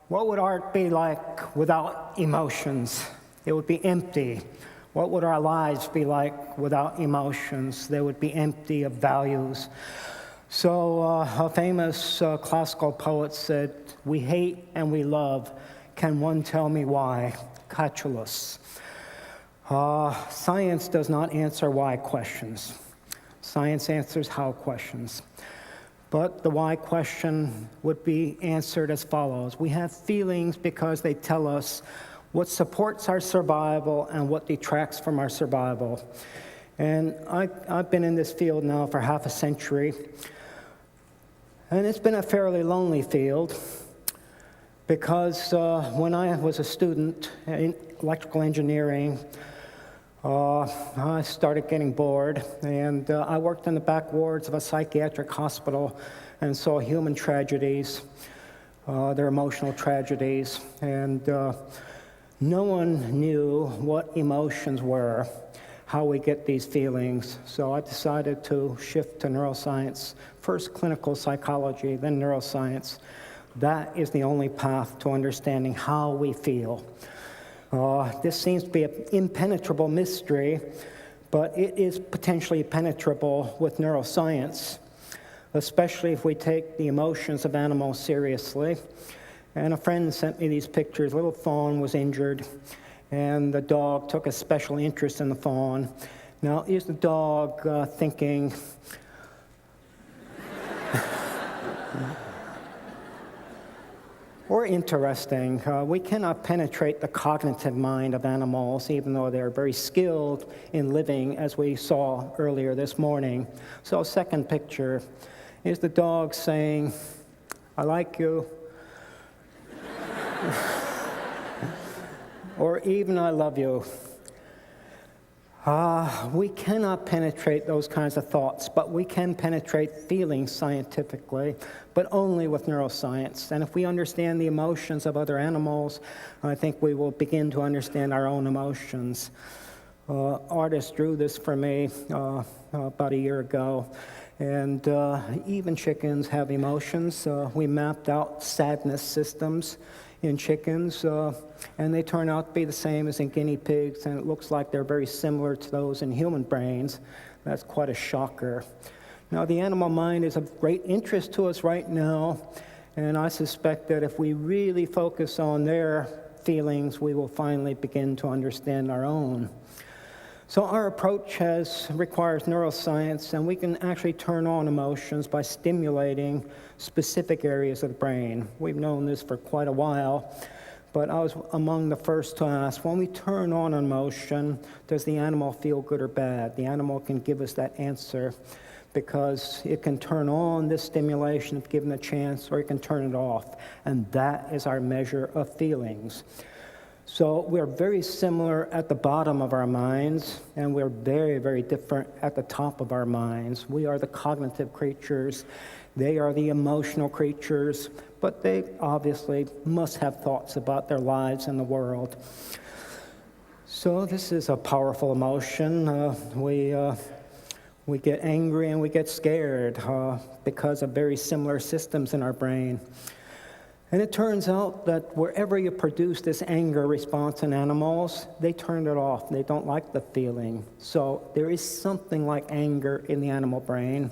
What would art be like without emotions? It would be empty. What would our lives be like without emotions? They would be empty of values. So a famous classical poet said, "We hate and we love. Can one tell me why?" Catullus. Science does not answer why questions. Science answers how questions. But the why question would be answered as follows. We have feelings because they tell us what supports our survival and what detracts from our survival. And I've been in this field now for half a century, and it's been a fairly lonely field because when I was a student in electrical engineering, I started getting bored, and I worked in the back wards of a psychiatric hospital and saw human tragedies, their emotional tragedies, and no one knew what emotions were, how we get these feelings. So I decided to shift to neuroscience, first clinical psychology, then neuroscience. That is the only path to understanding how we feel. This seems to be an impenetrable mystery, but it is potentially penetrable with neuroscience, especially if we take the emotions of animals seriously. And a friend sent me these pictures. Little fawn was injured, and the dog took a special interest in the fawn. Now, is the dog thinking, or interesting? We cannot penetrate the cognitive mind of animals, even though they're very skilled in living, as we saw earlier this morning. So, second picture, is the dog saying, "I like you," or even "I love you"? We cannot penetrate those kinds of thoughts, but we can penetrate feelings scientifically, but only with neuroscience. And if we understand the emotions of other animals, I think we will begin to understand our own emotions. Artist drew this for me about a year ago, and even chickens have emotions. We mapped out sadness systems in chickens, and they turn out to be the same as in guinea pigs, and it looks like they're very similar to those in human brains. That's quite a shocker. Now, the animal mind is of great interest to us right now, and I suspect that if we really focus on their feelings, we will finally begin to understand our own. So our approach requires neuroscience, and we can actually turn on emotions by stimulating specific areas of the brain. We've known this for quite a while, but I was among the first to ask, when we turn on an emotion, does the animal feel good or bad? The animal can give us that answer because it can turn on this stimulation if given a chance, or it can turn it off, and that is our measure of feelings. So we're very similar at the bottom of our minds, and we're very, very different at the top of our minds. We are the cognitive creatures. They are the emotional creatures, but they obviously must have thoughts about their lives and the world. So this is a powerful emotion. We get angry and we get scared because of very similar systems in our brain. And it turns out that wherever you produce this anger response in animals, they turn it off. They don't like the feeling. So there is something like anger in the animal brain.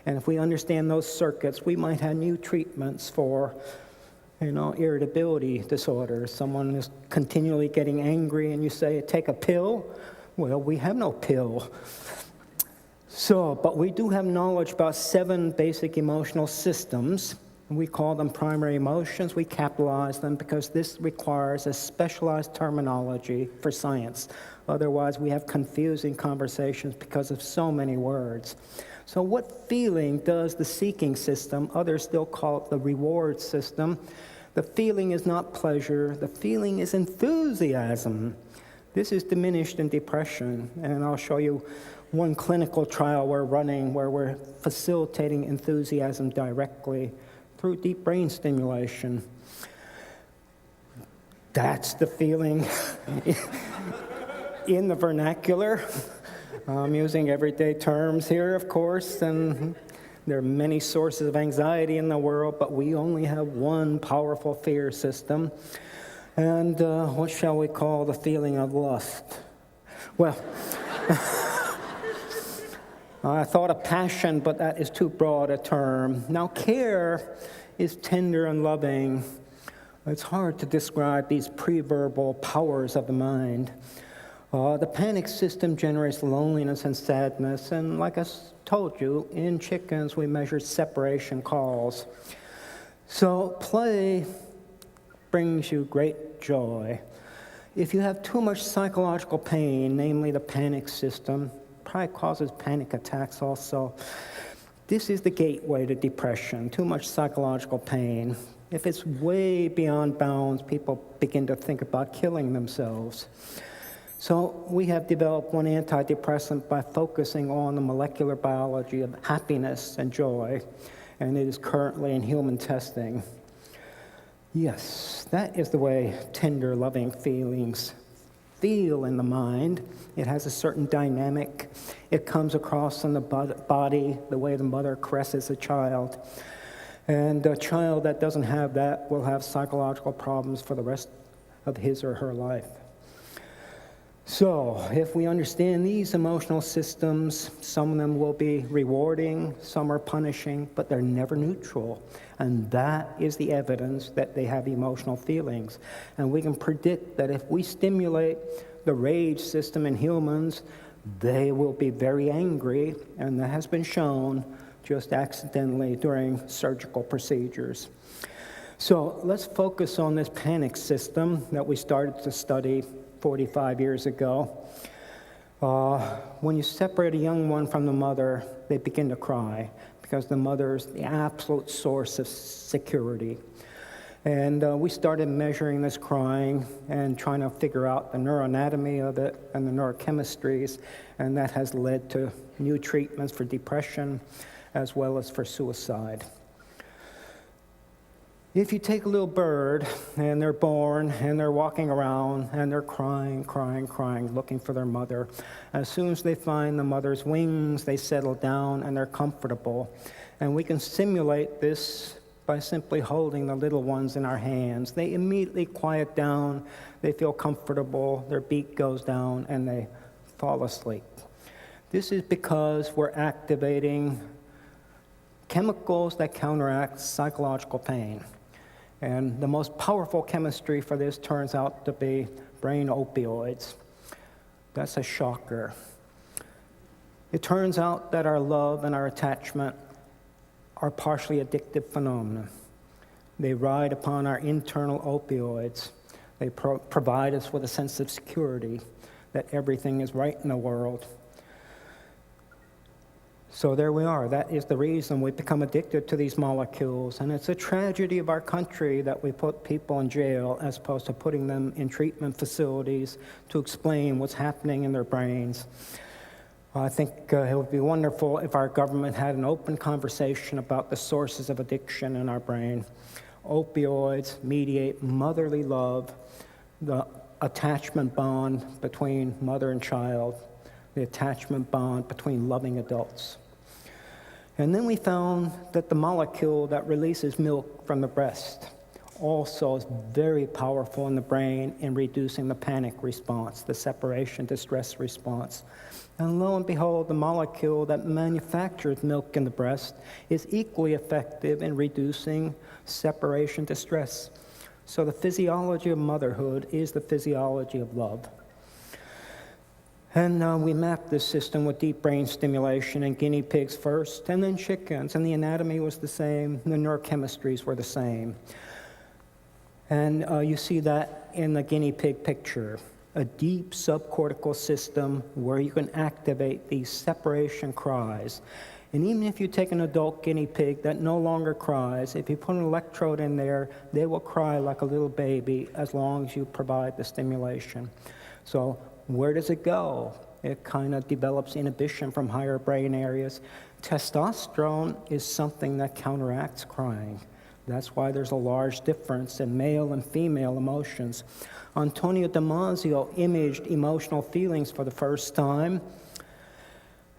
And if we understand those circuits, we might have new treatments for, irritability disorders. Someone is continually getting angry and you say, "Take a pill." Well, we have no pill. But we do have knowledge about 7 basic emotional systems. We call them primary emotions. We capitalize them because this requires a specialized terminology for science. Otherwise, we have confusing conversations because of so many words. So what feeling does the seeking system, others still call it the reward system? The feeling is not pleasure. The feeling is enthusiasm. This is diminished in depression, and I'll show you one clinical trial we're running where we're facilitating enthusiasm directly through deep brain stimulation. That's the feeling in the vernacular. I'm using everyday terms here, of course, and There are many sources of anxiety in the world, but we only have one powerful fear system. And what shall we call the feeling of lust? Well, I thought of passion, but that is too broad a term. Now, care is tender and loving. It's hard to describe these pre-verbal powers of the mind. The panic system generates loneliness and sadness, and like I told you, in chickens we measure separation calls. So play brings you great joy. If you have too much psychological pain, namely the panic system, probably causes panic attacks also. This is the gateway to depression, too much psychological pain. If it's way beyond bounds, people begin to think about killing themselves. So we have developed one antidepressant by focusing on the molecular biology of happiness and joy, and it is currently in human testing. Yes, that is the way tender, loving feelings feel in the mind. It has a certain dynamic. It comes across in the body, the way the mother caresses a child. And a child that doesn't have that will have psychological problems for the rest of his or her life. So, if we understand these emotional systems, some of them will be rewarding, some are punishing, but they're never neutral. And that is the evidence that they have emotional feelings. And we can predict that if we stimulate the rage system in humans, they will be very angry, and that has been shown just accidentally during surgical procedures. So let's focus on this panic system that we started to study 45 years ago. When you separate a young one from the mother, they begin to cry because the mother is the absolute source of security. And we started measuring this crying and trying to figure out the neuroanatomy of it and the neurochemistries, and that has led to new treatments for depression as well as for suicide. If you take a little bird, and they're born, and they're walking around, and they're crying, looking for their mother, as soon as they find the mother's wings, they settle down, and they're comfortable. And we can simulate this by simply holding the little ones in our hands. They immediately quiet down, they feel comfortable, their beak goes down, and they fall asleep. This is because we're activating chemicals that counteract psychological pain. And the most powerful chemistry for this turns out to be brain opioids. That's a shocker. It turns out that our love and our attachment are partially addictive phenomena. They ride upon our internal opioids. They provide us with a sense of security that everything is right in the world. So there we are. That is the reason we become addicted to these molecules. And it's a tragedy of our country that we put people in jail as opposed to putting them in treatment facilities to explain what's happening in their brains. I think it would be wonderful if our government had an open conversation about the sources of addiction in our brain. Opioids mediate motherly love, the attachment bond between mother and child, the attachment bond between loving adults. And then we found that the molecule that releases milk from the breast also is very powerful in the brain in reducing the panic response, the separation distress response. And lo and behold, the molecule that manufactures milk in the breast is equally effective in reducing separation distress. So the physiology of motherhood is the physiology of love. And we mapped this system with deep brain stimulation in guinea pigs first, and then chickens, and the anatomy was the same, the neurochemistries were the same. And you see that in the guinea pig picture, a deep subcortical system where you can activate these separation cries. And even if you take an adult guinea pig that no longer cries, if you put an electrode in there, they will cry like a little baby as long as you provide the stimulation. So where does it go? It kind of develops inhibition from higher brain areas. Testosterone is something that counteracts crying. That's why there's a large difference in male and female emotions. Antonio Damasio imaged emotional feelings for the first time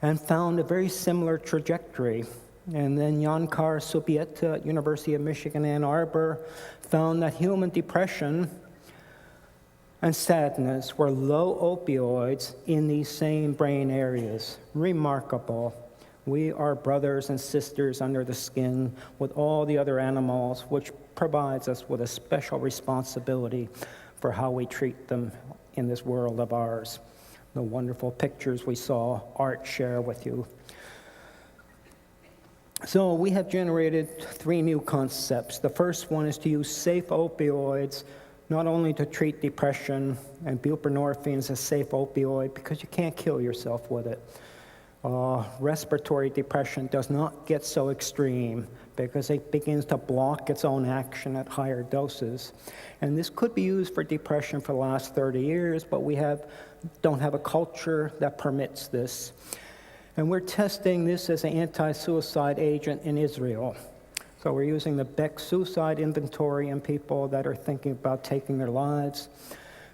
and found a very similar trajectory. And then Yankar Subieta at University of Michigan, Ann Arbor, found that human depression and sadness were low opioids in these same brain areas. Remarkable. We are brothers and sisters under the skin with all the other animals, which provides us with a special responsibility for how we treat them in this world of ours. The wonderful pictures we saw Art share with you. So we have generated 3 new concepts. The first one is to use safe opioids not only to treat depression, and buprenorphine is a safe opioid because you can't kill yourself with it. Respiratory depression does not get so extreme because it begins to block its own action at higher doses. And this could be used for depression for the last 30 years, but we don't have a culture that permits this. And we're testing this as an anti-suicide agent in Israel. So we're using the Beck suicide inventory in people that are thinking about taking their lives.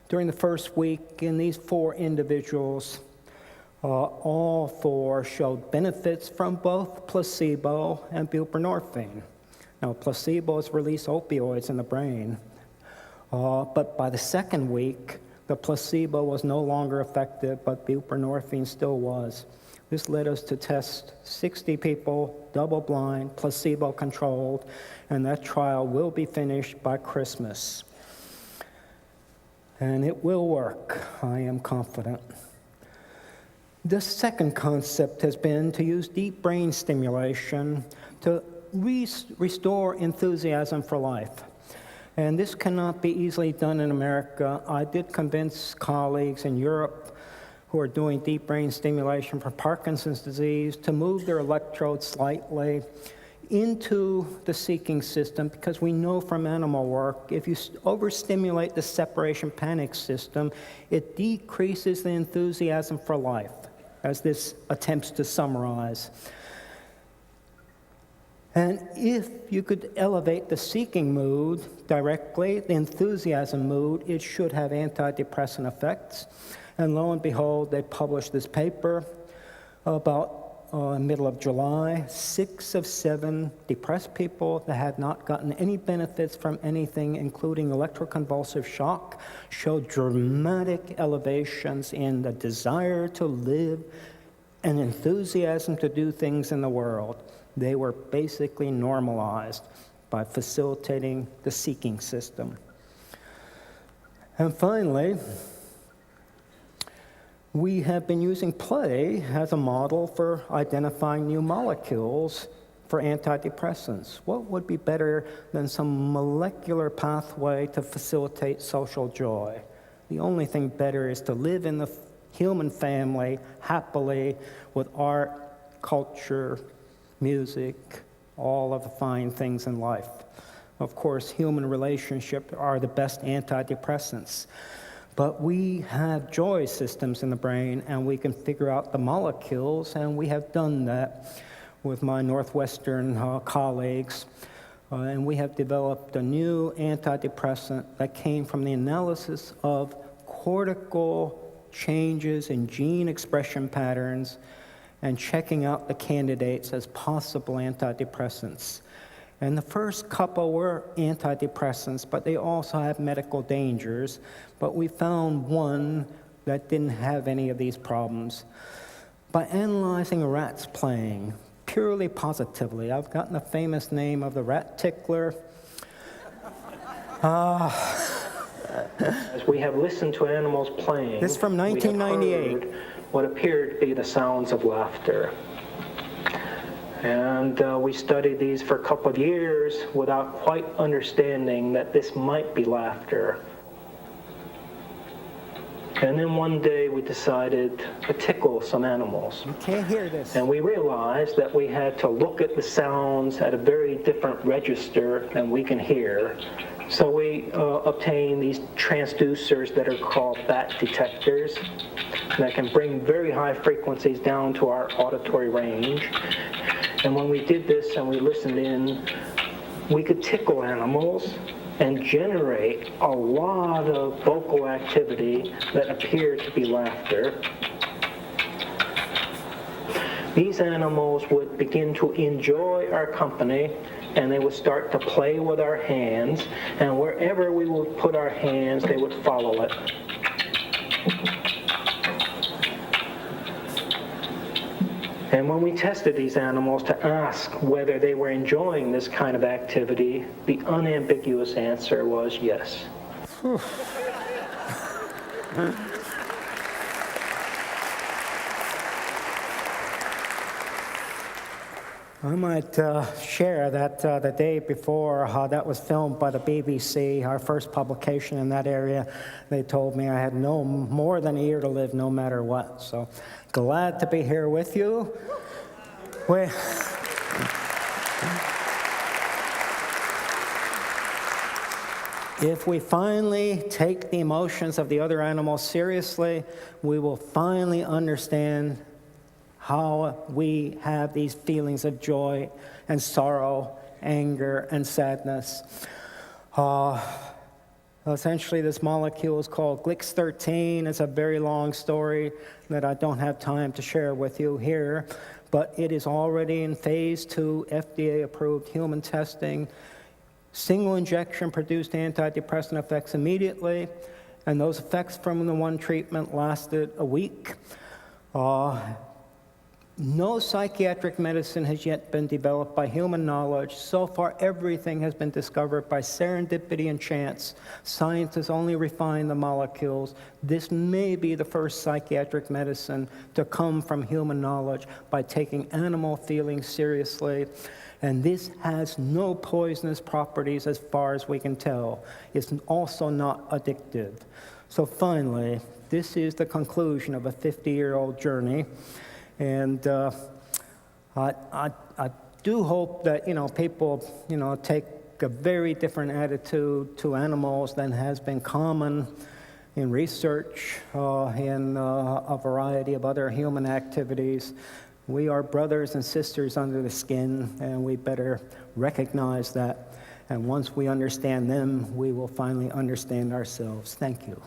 During the first week, in these 4 individuals, all 4 showed benefits from both placebo and buprenorphine. Now, placebo is release opioids in the brain, but by the second week, the placebo was no longer effective, but buprenorphine still was. This led us to test 60 people, double-blind, placebo-controlled, and that trial will be finished by Christmas. And it will work, I am confident. The second concept has been to use deep brain stimulation to restore enthusiasm for life. And this cannot be easily done in America. I did convince colleagues in Europe who are doing deep brain stimulation for Parkinson's disease to move their electrodes slightly into the seeking system, because we know from animal work, if you overstimulate the separation panic system, it decreases the enthusiasm for life, as this attempts to summarize. And if you could elevate the seeking mood directly, the enthusiasm mood, it should have antidepressant effects. And lo and behold, they published this paper about middle of July. 6 of 7 depressed people that had not gotten any benefits from anything, including electroconvulsive shock, showed dramatic elevations in the desire to live and enthusiasm to do things in the world. They were basically normalized by facilitating the seeking system. And finally, we have been using play as a model for identifying new molecules for antidepressants. What would be better than some molecular pathway to facilitate social joy? The only thing better is to live in the human family happily with art, culture, music, all of the fine things in life. Of course, human relationships are the best antidepressants. But we have joy systems in the brain, and we can figure out the molecules, and we have done that with my Northwestern colleagues. And we have developed a new antidepressant that came from the analysis of cortical changes in gene expression patterns and checking out the candidates as possible antidepressants. And the first couple were antidepressants, but they also have medical dangers. But we found one that didn't have any of these problems. By analyzing rats playing, purely positively, I've gotten the famous name of the Rat Tickler. As we have listened to animals playing, this is from 1998. We have heard what appeared to be the sounds of laughter. And we studied these for a couple of years without quite understanding that this might be laughter. And then one day we decided to tickle some animals. You can't hear this. And we realized that we had to look at the sounds at a very different register than we can hear. So we obtained these transducers that are called bat detectors that can bring very high frequencies down to our auditory range. And when we did this and we listened in, we could tickle animals and generate a lot of vocal activity that appeared to be laughter. these animals would begin to enjoy our company, and they would start to play with our hands, and wherever we would put our hands, they would follow it. And when we tested these animals to ask whether they were enjoying this kind of activity, the unambiguous answer was yes. I might share that the day before that was filmed by the BBC, our first publication in that area, they told me I had no more than a year to live no matter what. So glad to be here with you. If we finally take the emotions of the other animals seriously, we will finally understand how we have these feelings of joy and sorrow, anger and sadness. Essentially, this molecule is called GLIX13. It's a very long story that I don't have time to share with you here, but it is already in phase 2 FDA-approved human testing. Single injection produced antidepressant effects immediately, and those effects from the one treatment lasted a week. No psychiatric medicine has yet been developed by human knowledge. So far, everything has been discovered by serendipity and chance. Scientists only refine the molecules. This may be the first psychiatric medicine to come from human knowledge by taking animal feelings seriously. And this has no poisonous properties as far as we can tell. It's also not addictive. So finally, this is the conclusion of a 50-year-old journey. And I do hope that, people, take a very different attitude to animals than has been common in research, in a variety of other human activities. We are brothers and sisters under the skin, and we better recognize that. And once we understand them, we will finally understand ourselves. Thank you.